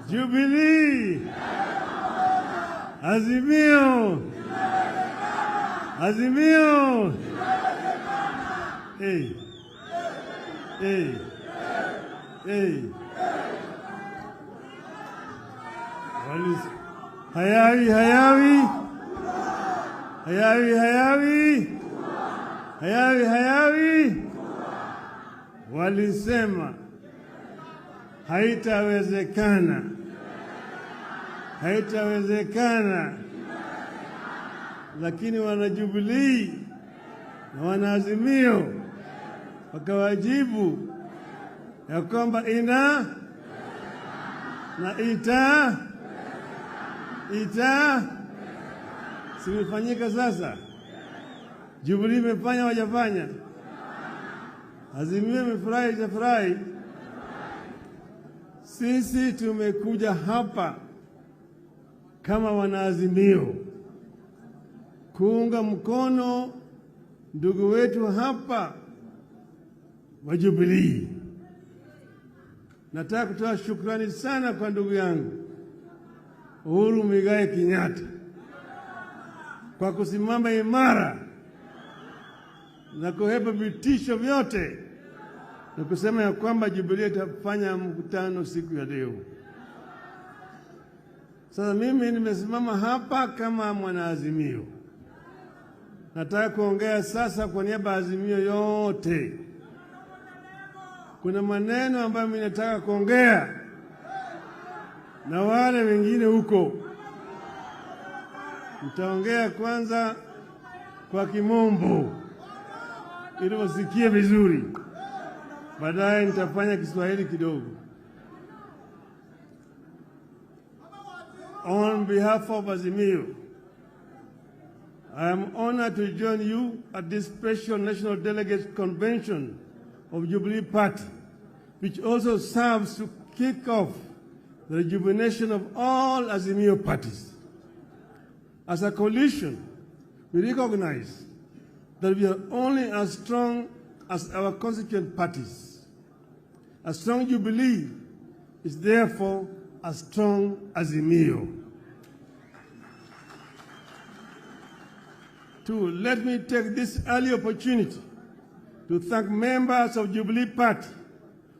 Jubilee, Azimio, Azimio. Hey, hey, hey. Hayawi, hayawi, hayawi, hayawi, hayawi, hayawi. Walisema haitawezekana, haitawezekana, lakini wana Jubilee na wana Azimio wakawajibu ya kwamba ina na simefanyika sasa. Jubilee imefanya wajafanya, Azimio imefurahi hajafurahi. Sisi tumekuja hapa kama wanaazimio kuunga mkono ndugu wetu hapa wa Jubilee. Nataka kutoa shukrani sana kwa ndugu yangu Uhuru Muigai Kenyatta kwa kusimama imara na kuhepa vitisho vyote na kusema ya kwamba Jubilee itafanya mkutano siku ya leo. Sasa mimi nimesimama hapa kama mwanaazimio. Nataka kuongea sasa kwa niaba ya Azimio yote. Kuna maneno ambayo mimi nataka kuongea na wale wengine huko. Nitaongea kwanza kwa Kimombo ili wasikie vizuri. Baadaye nitafanya Kiswahili kidogo. On behalf of Azimio, I am honored to join you at this special National Delegates Convention of Jubilee Party, which also serves to kick off the rejuvenation of all Azimio parties. As a coalition, we recognize that we are only as strong as our constituent parties. A strong Jubilee is therefore a strong Azimio. Two, let me take this early opportunity to thank members of Jubilee Party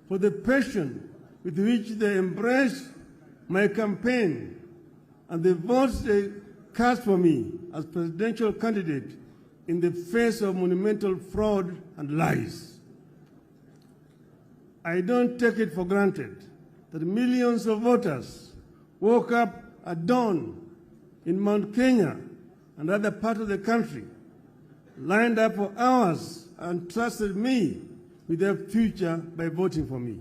for the passion with which they embraced my campaign and the votes they cast for me as presidential candidate in the face of monumental fraud and lies. I don't take it for granted that millions of voters woke up at dawn in Mount Kenya and other parts of the country, lined up for hours and trusted me with their future by voting for me.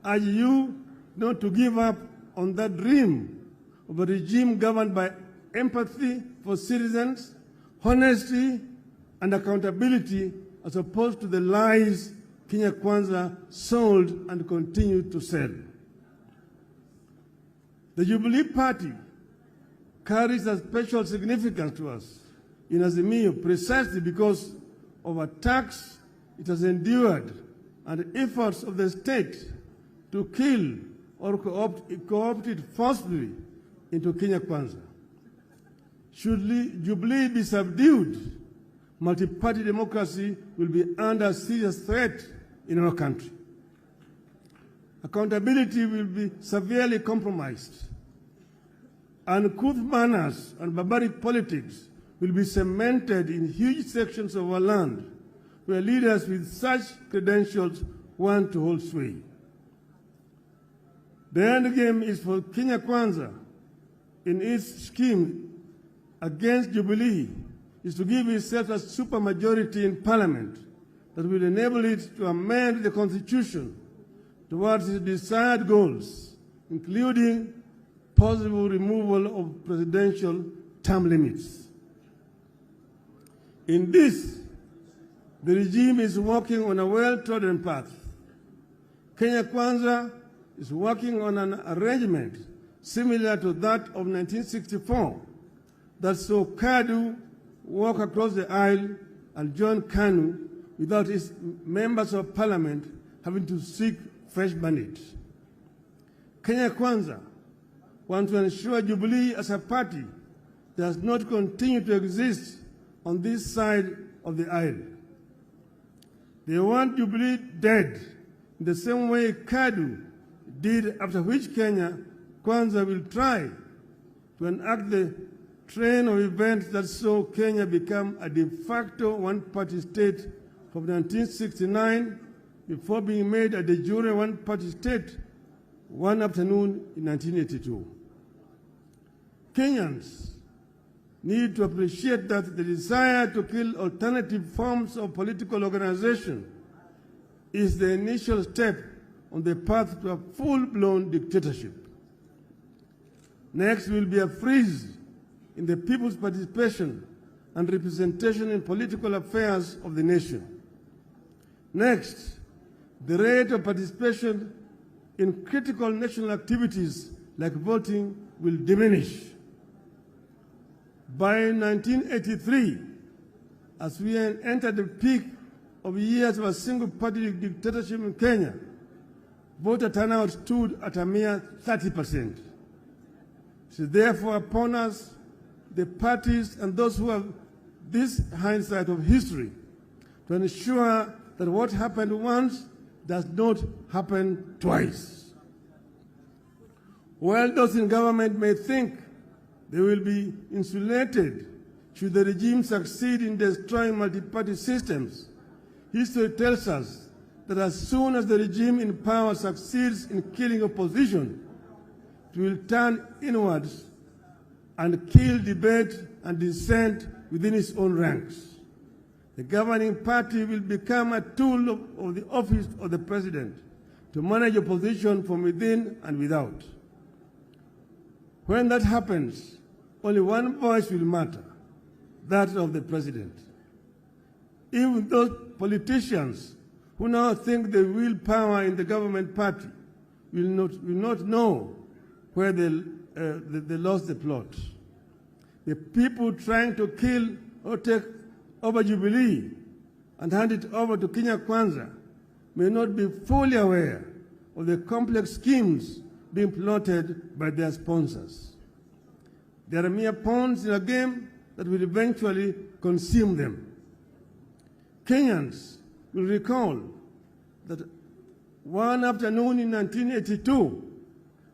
I urge you not to give up on that dream of a regime governed by empathy for citizens, honesty, and accountability, as opposed to the lies Kenya Kwanza sold and continued to sell. The Jubilee Party carries a special significance to us in Azimio precisely because of attacks it has endured and efforts of the state to kill or co-opt it forcibly into Kenya Kwanza. Should Jubilee be subdued, multi-party democracy will be under serious threat in our country. Accountability will be severely compromised. Uncouth manners and barbaric politics will be cemented in huge sections of our land where leaders with such credentials want to hold sway. The end game is for Kenya Kwanza in its scheme against Jubilee is to give itself a supermajority in Parliament that will enable it to amend the Constitution towards its desired goals, including possible removal of presidential term limits. In this, the regime is working on a well-trodden path. Kenya Kwanza is working on an arrangement similar to that of 1964 that saw KADU walk across the aisle and join KANU without its members of parliament having to seek fresh bandit. Kenya Kwanza wants to ensure Jubilee as a party does not continue to exist on this side of the aisle. They want Jubilee dead in the same way KADU did, after which Kenya Kwanza will try to enact the train of events that saw Kenya become a de facto one-party state from 1969 before being made a de jure one-party state one afternoon in 1982. Kenyans need to appreciate that the desire to kill alternative forms of political organization is the initial step on the path to a full-blown dictatorship. Next will be a freeze in the people's participation and representation in political affairs of the nation. Next, the rate of participation in critical national activities like voting will diminish. By 1983, as we entered the peak of years of a single-party dictatorship in Kenya, voter turnout stood at a mere 30%. It is therefore upon us, the parties and those who have this hindsight of history, to ensure that what happened once does not happen twice. While those in government may think they will be insulated should the regime succeed in destroying multi-party systems, history tells us that as soon as the regime in power succeeds in killing opposition, it will turn inwards and kill debate and dissent within its own ranks. The governing party will become a tool of the office of the president to manage opposition from within and without. When that happens, only one voice will matter, that of the president. Even those politicians who now think they wield power in the government party will not know where they lost the plot. The people trying to kill or take over Jubilee and hand it over to Kenya Kwanza may not be fully aware of the complex schemes being plotted by their sponsors. They are mere pawns in a game that will eventually consume them. Kenyans will recall that one afternoon in 1982,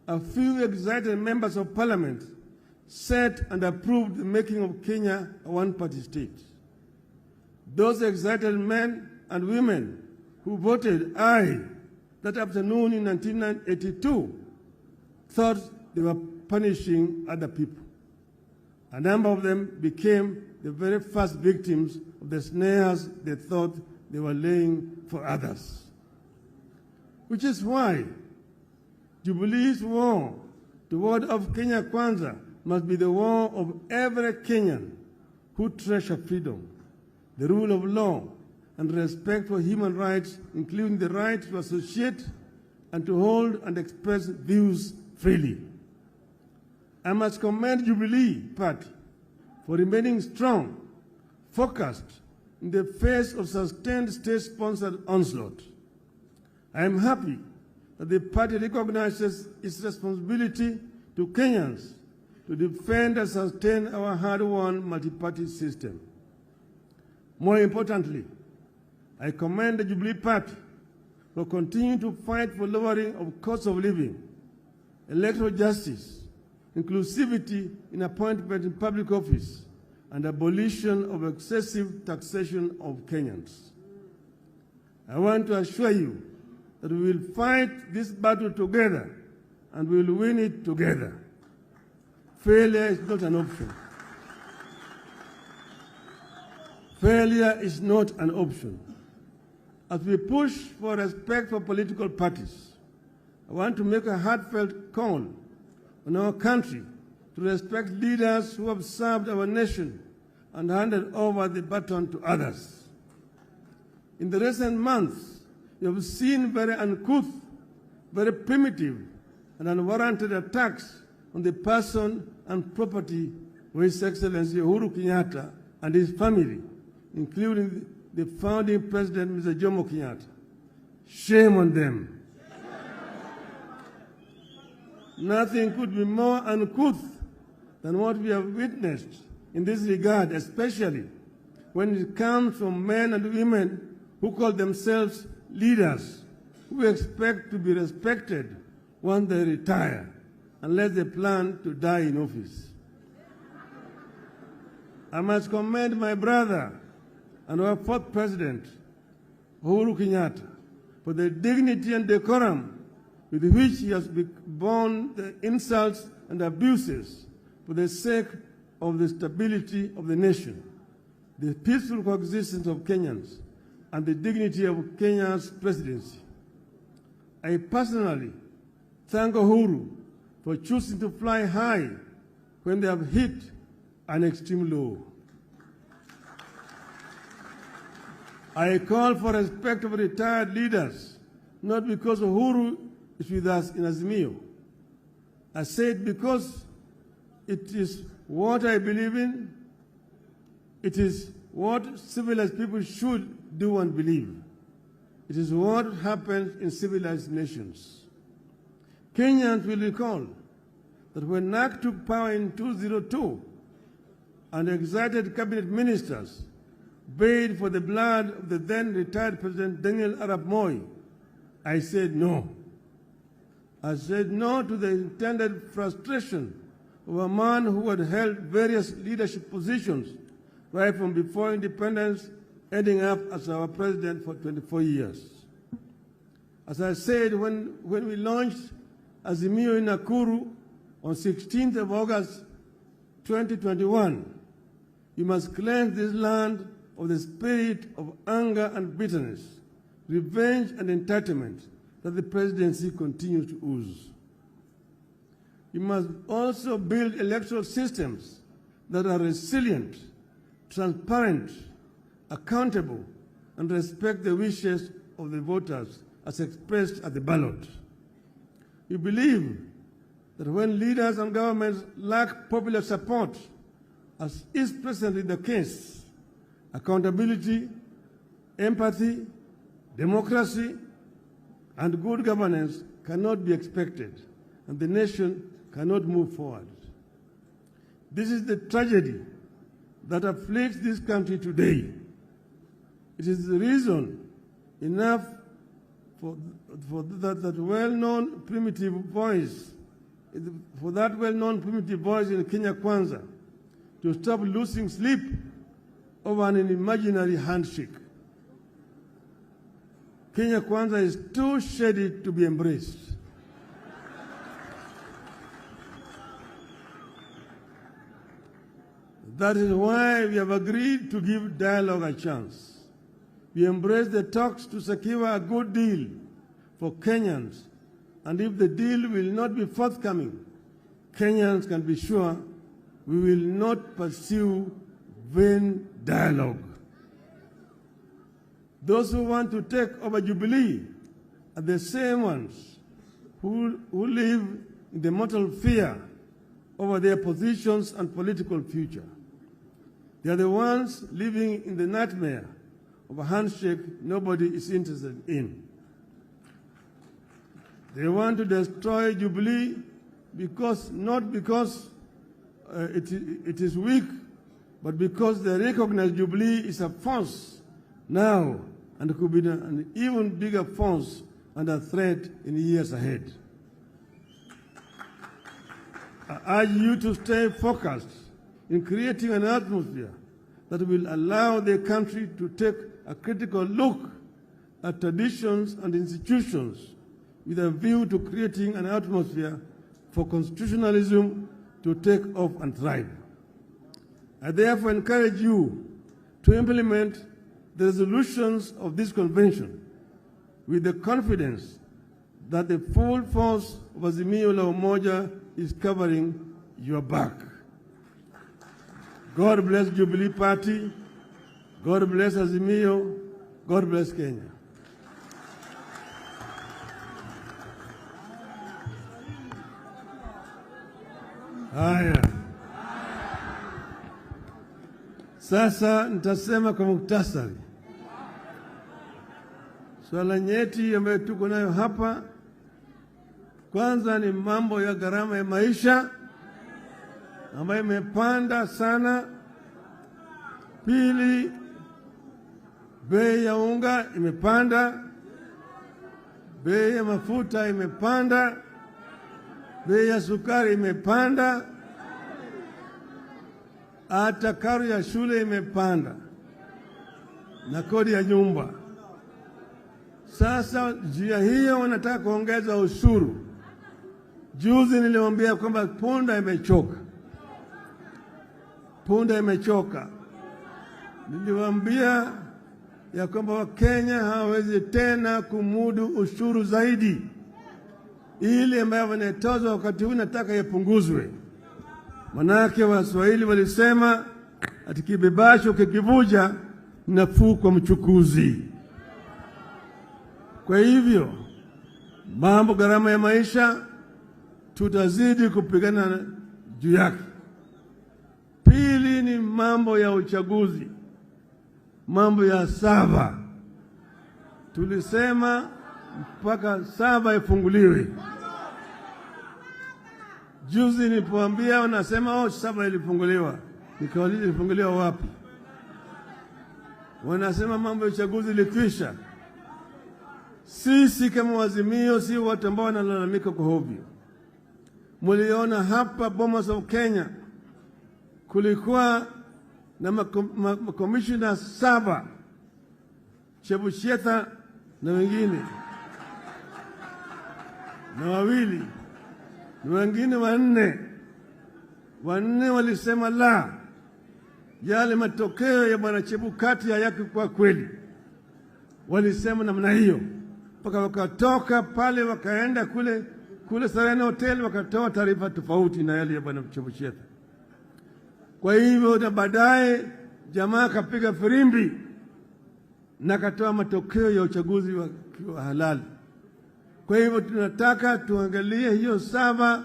a few excited members of parliament set and approved the making of Kenya a one-party state. Those excited men and women who voted aye that afternoon in 1982 thought they were punishing other people. A number of them became the very first victims of the snares they thought they were laying for others. Which is why Jubilee's war toward of Kenya Kwanza must be the war of every Kenyan who treasures freedom, the rule of law, and respect for human rights, including the right to associate and to hold and express views freely. I must commend Jubilee Party for remaining strong, focused in the face of sustained state-sponsored onslaught. I am happy that the party recognizes its responsibility to Kenyans to defend and sustain our hard-won multi-party system. More importantly, I commend the Jubilee Party for continuing to fight for lowering of cost of living, electoral justice, inclusivity in appointment in public office, and abolition of excessive taxation of Kenyans. I want to assure you that we will fight this battle together and we will win it together. Failure is not an option. Failure is not an option. As we push for respect for political parties, I want to make a heartfelt call on our country to respect leaders who have served our nation and handed over the baton to others. In the recent months, you have seen very uncouth, very primitive, and unwarranted attacks on the person and property of His Excellency Uhuru Kenyatta and his family, including the founding president, Mr. Jomo Kenyatta. Shame on them. Nothing could be more uncouth than what we have witnessed in this regard, especially when it comes from men and women who call themselves leaders, who expect to be respected once they retire, unless they plan to die in office. I must commend my brother and our fourth president, Uhuru Kenyatta, for the dignity and decorum with which he has borne the insults and abuses for the sake of the stability of the nation, the peaceful coexistence of Kenyans, and the dignity of Kenya's presidency. I personally thank Uhuru for choosing to fly high when they have hit an extreme low. I call for respect of retired leaders, not because Uhuru is with us in Azimio. I say it because it is what I believe in. It is what civilized people should do and believe. It is what happens in civilized nations. Kenyans will recall that when NAC took power in 2002 and excited cabinet ministers bayed for the blood of the then retired President Daniel Arap Moi, I said no. I said no to the intended frustration of a man who had held various leadership positions right from before independence, ending up as our president for 24 years. As I said when we launched Azimio in Nakuru on 16th of August 2021, we must cleanse this land of the spirit of anger and bitterness, revenge and entitlement that the presidency continues to ooze. We must also build electoral systems that are resilient, transparent, accountable, and respect the wishes of the voters as expressed at the ballot. We believe that when leaders and governments lack popular support, as is presently the case, accountability, empathy, democracy, and good governance cannot be expected, and the nation cannot move forward. This is the tragedy that afflicts this country today. It is the reason enough for that well-known primitive voice in Kenya Kwanza to stop losing sleep over an imaginary handshake. Kenya Kwanza is too shady to be embraced. That is why we have agreed to give dialogue a chance. We embrace the talks to secure a good deal for Kenyans, and if the deal will not be forthcoming, Kenyans can be sure we will not pursue vain dialogue. Those who want to take over Jubilee are the same ones who live in the mortal fear over their positions and political future. They are the ones living in the nightmare of a handshake nobody is interested in. They want to destroy Jubilee not because it is weak, but because they recognize Jubilee is a force now and could be an even bigger force and a threat in the years ahead. I urge you to stay focused in creating an atmosphere that will allow the country to take a critical look at traditions and institutions with a view to creating an atmosphere for constitutionalism to take off and thrive. I therefore encourage you to implement the resolutions of this convention with the confidence that the full force of Azimio la Umoja is covering your back. God bless Jubilee Party. God bless Azimio. God bless Kenya. Haya. Sasa nitasema kwa muktasari. Swala nyeti ambayo tuko nayo hapa Kwanza ni mambo ya gharama ya maisha ambayo imepanda sana. Pili, bei ya unga imepanda, bei ya mafuta imepanda, bei ya sukari imepanda, hata karo ya shule imepanda na kodi ya nyumba. Sasa njia hiyo wanataka kuongeza ushuru. Juzi niliwaambia kwamba punda imechoka. Punda imechoka. Niliwaambia ya kwamba Wakenya hawawezi tena kumudu ushuru zaidi. Ile ambayo wanatozwa wakati huu nataka yapunguzwe. Manake Waswahili walisema ati kibebasho kikivuja nafuu kwa mchukuzi. Kwa hivyo mambo gharama ya maisha tutazidi kupigana juu yake. Pili ni mambo ya uchaguzi, mambo ya saba. Tulisema mpaka saba ifunguliwe. Juzi nilipoambia wanasema saba ilifunguliwa. Nikauliza ilifunguliwa wapi? Wanasema mambo ya uchaguzi ilikwisha. Sisi kama Azimio si watu ambao wanalalamika kwa hovyo. Muliona hapa Bomas of Kenya kulikuwa na makomishina 7, Chebushetha na wengine na 2 na wengine 4. 4 walisema la, yale matokeo ya bwana Chebukati hayaki kwa kweli. Walisema namna hiyo. Paka wakatoka pale wakaenda kule Serena Hotel wakatoa taarifa tofauti na yale ya bwana Chebushetha. Kwa hivyo na baadaye jamaa kapiga firimbi na katoa matokeo ya uchaguzi wa halali. Kwa hivyo tunataka tuangalie hiyo 7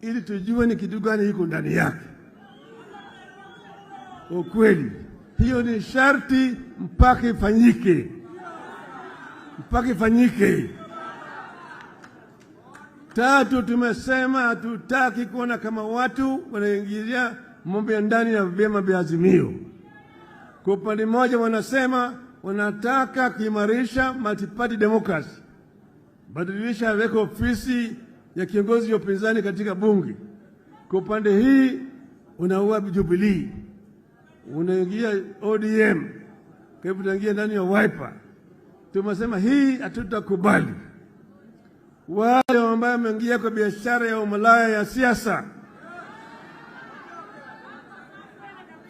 ili tujue ni kitu gani iko ndani yake. Ukweli hiyo ni sharti mpaka ifanyike. Mpaka ifanyike. 3, tumesema hatutaki kuona kama watu wanaingilia mambo ya ndani ya vyama vya Azimio. Kwa upande mmoja wanasema wanataka kuimarisha multi-party democracy, badilisha weka ofisi ya kiongozi wa upinzani katika bunge. Kwa upande hii unaua Jubilee, unaingia ODM, kwa hivyo unaingia ndani ya Wiper. Tumesema hii hatutakubali. Wale ambao wameingia kwa biashara ya umalaya ya siasa,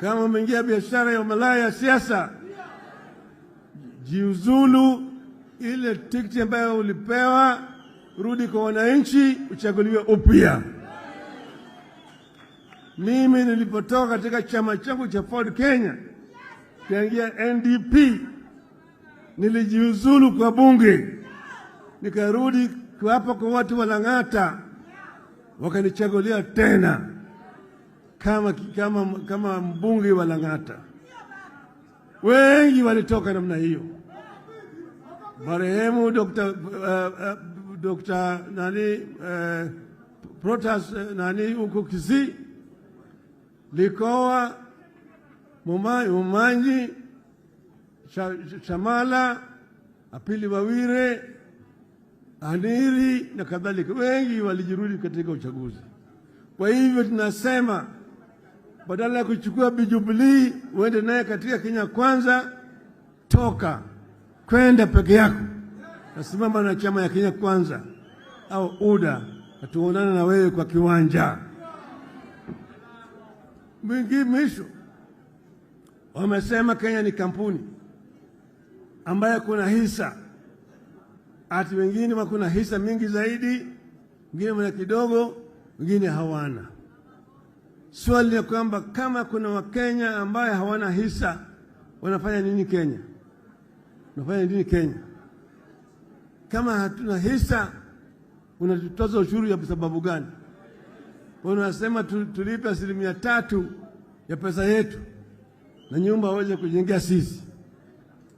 kama umeingia biashara ya umalaya ya siasa, jiuzulu. Ile tikiti ambayo ulipewa rudi kwa wananchi, uchaguliwe upya. Mimi nilipotoka katika chama changu cha Ford Kenya kaingia NDP, nilijiuzulu kwa bunge, nikarudi hapa kwa watu wa Lang'ata, wakanichagulia tena kama mbunge wa Lang'ata. Wengi walitoka namna hiyo. Marehemu Dr. Protas uko Kisii, Likoa, Mumanyi, Shamala, Apili Wawire, Aniri na kadhalika. Wengi walijirudi katika uchaguzi. Kwa hivyo tunasema badala ya kuchukua Jubilee uende naye katika Kenya Kwanza, toka kwenda peke yako, nasimama na chama ya Kenya Kwanza au UDA, tuonane na wewe kwa kiwanja. Mwisho wamesema Kenya ni kampuni ambayo kuna hisa, ati wengine wakuna hisa mingi zaidi, wengine wana kidogo, wengine hawana. Swali ni kwamba kama kuna Wakenya ambaye hawana hisa, wanafanya nini Kenya? Wanafanya nini Kenya? Kama hatuna hisa, unatutoza ushuru ya sababu gani? Wanasema tulipe 3% ya pesa yetu na nyumba waweze kujengea sisi.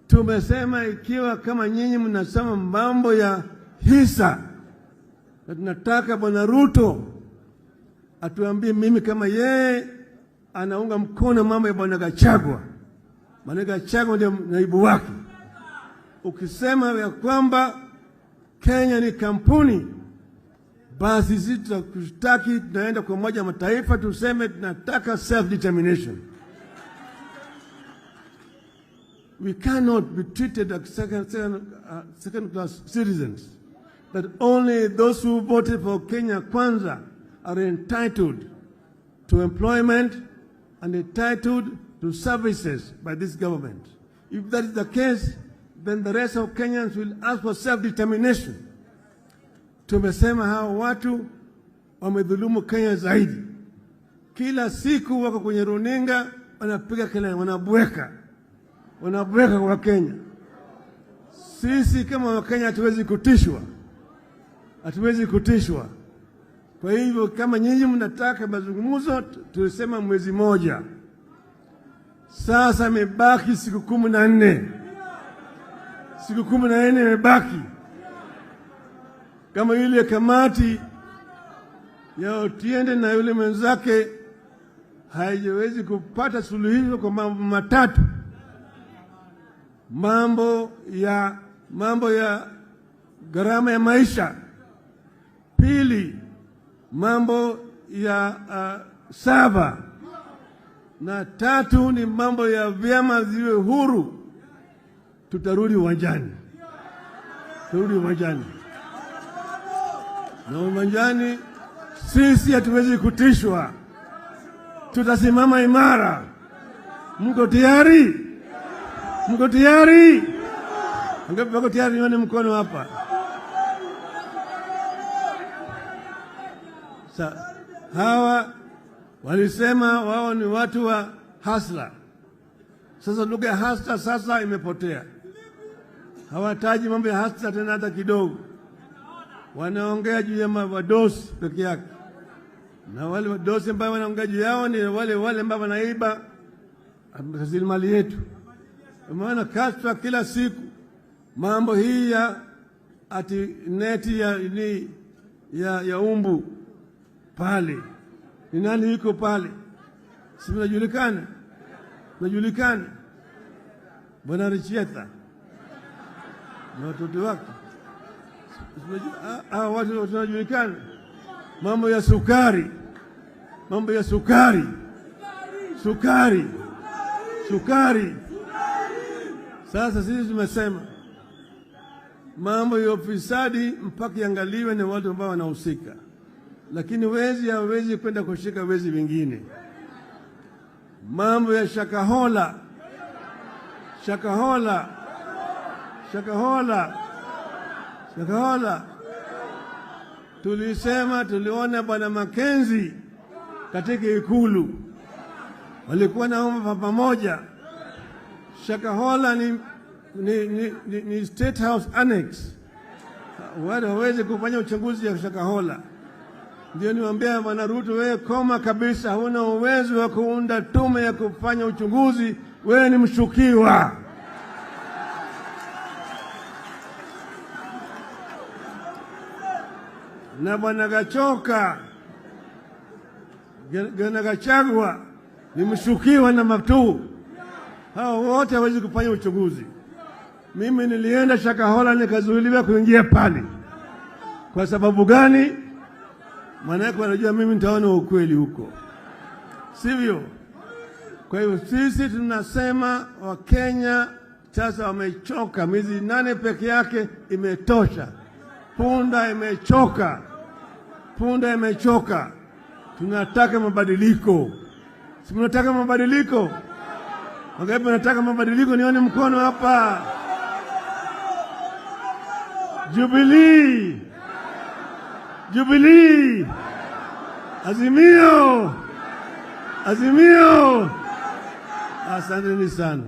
Tumesema ikiwa kama nyinyi mnasema mambo ya hisa, Na tunataka Bwana Ruto atuambie mimi kama yeye anaunga mkono mambo ya Bwana Gachagua. Bwana Gachagua ndio naibu wake. Ukisema ya kwamba Kenya ni kampuni, basi sisi tutakutaki, tunaenda kwa Umoja wa Mataifa tuseme tunataka self-determination. We cannot be treated as second-class citizens. That only those who voted for Kenya Kwanza are entitled to employment and entitled to services by this government. If that is the case, then the rest of Kenyans will ask for self-determination. Tumesema hao watu wamedhulumu Kenya zaidi. Kila siku wako kwenye runinga wanapiga kelele, wanabweka kwa Kenya. Sisi kama Wakenya hatuwezi kutishwa. Kwa hivyo kama nyinyi mnataka mazungumzo, tulisema mwezi moja. Sasa imebaki siku 14. Siku 14 imebaki. Kama yule kamati ya Otiende na yule mwenzake haijawezi kupata suluhisho kwa mambo matatu. Mambo ya gharama ya maisha. Pili, mambo ya saba. Na tatu ni mambo ya vyama ziwe huru. Tutarudi uwanjani. Na uwanjani sisi hatuwezi kutishwa. Tutasimama imara. Mko tayari? Mko tayari? Ngapi wako tayari? Nione mkono hapa. Hawa walisema wao ni watu wa hasla. Sasa lugha ya hasla sasa imepotea. Hawataji mambo ya hasla tena hata kidogo. Wanaongea juu ya wadosi peke yake. Na wale wadosi ambao wanaongea juu yao ni wale ambao wanaiba rasilimali yetu. Maana kashfa kila siku mambo hii ya ati neti ya umbu pale. Ni nani yuko pale? Si mnajulikana? Bwana Richieta na watoto wake. Watu wanajulikana. Mambo ya sukari. Sasa sisi tumesema mambo ya ufisadi mpaka iangaliwe na watu ambao wanahusika. Lakini wezi hawezi kwenda kushika wezi wengine. Mambo ya Shakahola. Tuliona Bwana Makenzi katika Ikulu. Walikuwa naomba pamoja. Shakahola ni State House Annex. Wale hawezi kufanya uchunguzi ya Shakahola. Ndio niwaambia Bwana Ruto, wewe koma kabisa, huna uwezo wa kuunda tume ya kufanya uchunguzi, wewe ni mshukiwa. Na Bwana Gachagua ni mshukiwa na matu. Hao wote hawezi kufanya uchunguzi. Mimi nilienda Shakahola nikazuiliwa kuingia pale. Kwa sababu gani? Manake wanajua mimi nitaona ukweli huko. Sivyo? Kwa hiyo sisi tunasema Wakenya sasa wamechoka. Miezi 8 peke yake imetosha. Punda imechoka. Tunataka mabadiliko. Si mnataka mabadiliko? Wangapi wanataka mabadiliko? Nione mkono hapa. Jubilee. Azimio. Asanteni sana.